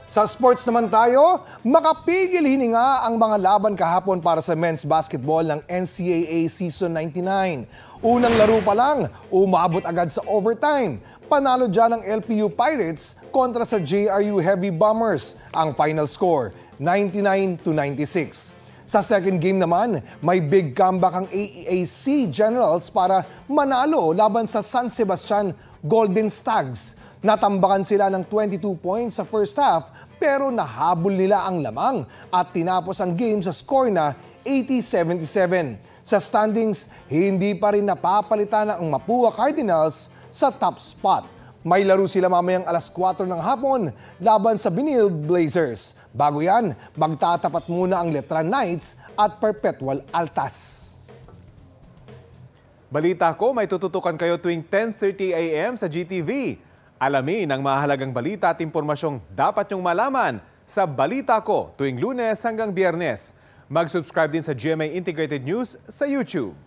Sa sports naman tayo, makapigil hininga ang mga laban kahapon para sa men's basketball ng NCAA Season 99. Unang laro pa lang, umabot agad sa overtime. Panalo dyan ng LPU Pirates kontra sa JRU Heavy Bombers. Ang final score, 99-96. Sa second game naman, may big comeback ang AEAC Generals para manalo laban sa San Sebastian Golden Stags. Natambakan sila ng 22 points sa first half pero nahabol nila ang lamang at tinapos ang game sa score na 80-77. Sa standings, hindi pa rin napapalitan ang Mapua Cardinals sa top spot. May laro sila mamayang alas 4 ng hapon laban sa Benil Blazers. Bago yan, magtatapat muna ang Letran Knights at Perpetual Altas. Balita ko, may tututukan kayo tuwing 10:30 a.m. sa GTV. Alamin ang mahalagang balita at impormasyong dapat nyong malaman sa Balita Ko tuwing Lunes hanggang Biyernes. Mag-subscribe din sa GMA Integrated News sa YouTube.